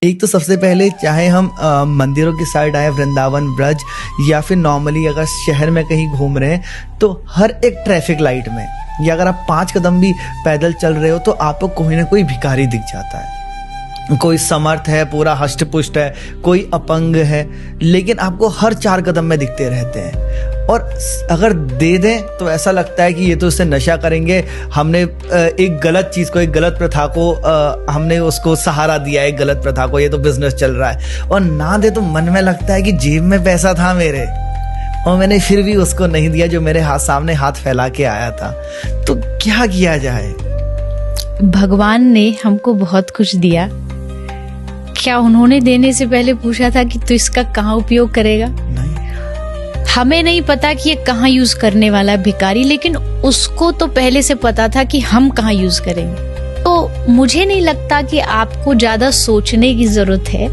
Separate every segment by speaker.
Speaker 1: एक तो सबसे पहले चाहे हम मंदिरों की साइड आए, वृंदावन, ब्रज, या फिर नॉर्मली अगर शहर में कहीं घूम रहे हैं तो हर एक ट्रैफिक लाइट में, या अगर आप 5 कदम भी पैदल चल रहे हो तो आपको कोई ना कोई भिखारी दिख जाता है। कोई समर्थ है, पूरा हष्ट पुष्ट है, कोई अपंग है, लेकिन आपको हर 4 कदम में दिखते रहते हैं। और अगर दे दें तो ऐसा लगता है कि ये तो इससे नशा करेंगे, हमने एक गलत चीज़ को, एक गलत प्रथा को हमने उसको सहारा दिया है, एक गलत प्रथा को, ये तो बिजनेस चल रहा है। और ना दे तो मन में लगता है कि जेब में पैसा था मेरे और मैंने फिर भी उसको नहीं दिया जो मेरे सामने हाथ फैला के आया था। तो क्या किया जाए?
Speaker 2: भगवान ने हमको बहुत कुछ दिया, क्या उन्होंने देने से पहले पूछा था कि तू इसका कहाँ उपयोग करेगा?
Speaker 1: नहीं।
Speaker 2: हमें नहीं पता कि ये कहाँ यूज करने वाला है भिखारी, लेकिन उसको तो पहले से पता था कि हम कहाँ यूज करेंगे। तो मुझे नहीं लगता कि आपको ज्यादा सोचने की जरूरत है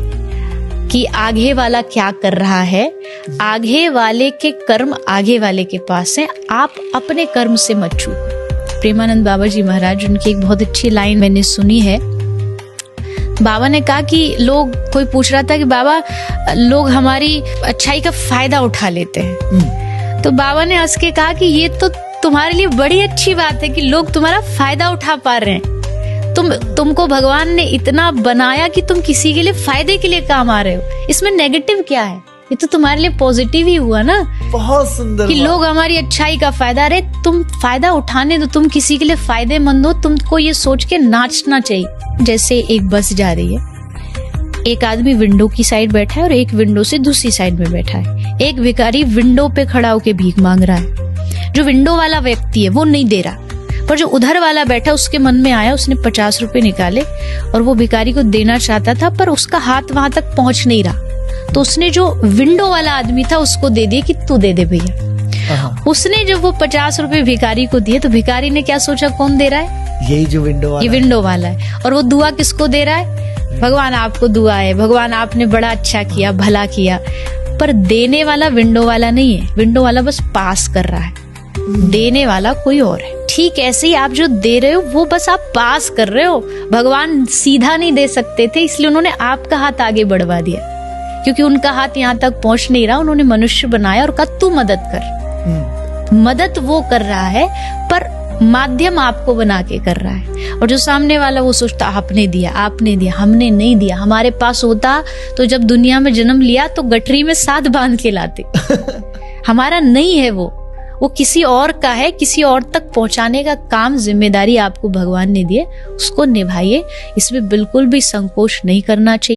Speaker 2: कि आगे वाला क्या कर रहा है। आगे वाले के कर्म आगे वाले के पास है, आप अपने कर्म से मत चूको। प्रेमानंद बाबा जी महाराज, उनकी एक बहुत अच्छी लाइन मैंने सुनी है। बाबा ने कहा कि कोई पूछ रहा था कि बाबा लोग हमारी अच्छाई का फायदा उठा लेते हैं, तो बाबा ने हंस के कहा कि ये तो तुम्हारे लिए बड़ी अच्छी बात है कि लोग तुम्हारा फायदा उठा पा रहे हैं। तुमको भगवान ने इतना बनाया कि तुम किसी के लिए फायदे के लिए काम आ रहे हो, इसमें नेगेटिव क्या है? ये तो तुम्हारे लिए पॉजिटिव ही हुआ ना।
Speaker 1: बहुत सुंदर
Speaker 2: कि लोग हमारी अच्छाई का फायदा, अरे तुम फायदा उठाने दो, तुम किसी के लिए फायदेमंद हो, तुमको ये सोच के नाचना चाहिए। जैसे एक बस जा रही है, एक आदमी विंडो की साइड बैठा है और एक विंडो से दूसरी साइड में बैठा है। एक भिखारी विंडो पे खड़ा होकर भीख मांग रहा है। जो विंडो वाला व्यक्ति है वो नहीं दे रहा, पर जो उधर वाला बैठा उसके मन में आया, उसने 50 रुपए निकाले और वो भिखारी को देना चाहता था, पर उसका हाथ वहां तक पहुंच नहीं रहा। तो उसने जो विंडो वाला आदमी था उसको दे दिए कि तू दे दे भैया। उसने जब वो 50 रुपए भिखारी को दिए तो भिखारी ने क्या सोचा, कौन दे रहा है?
Speaker 1: यही जो विंडो वाला,
Speaker 2: ये विंडो वाला है। और वो दुआ किसको दे रहा है? भगवान आपको दुआ है, भगवान आपने बड़ा अच्छा किया, भला किया। पर देने वाला विंडो वाला नहीं है, विंडो वाला बस पास कर रहा है, देने वाला कोई और है। ठीक ऐसे ही आप जो दे रहे हो वो बस आप पास कर रहे हो। भगवान सीधा नहीं दे सकते थे, इसलिए उन्होंने आपका हाथ आगे बढ़वा दिया, क्योंकि उनका हाथ यहाँ तक पहुंच नहीं रहा। उन्होंने मनुष्य बनाया और कहा तू मदद कर। मदद वो कर रहा है पर माध्यम आपको बना के कर रहा है। और जो सामने वाला वो सोचता आपने दिया, हमने नहीं दिया। हमारे पास होता तो जब दुनिया में जन्म लिया तो गठरी में साथ बांध के लाते। हमारा नहीं है वो किसी और का है। किसी और तक पहुंचाने का काम, जिम्मेदारी आपको भगवान ने दी है, उसको निभाइए। इसमें बिल्कुल भी संकोच नहीं करना चाहिए।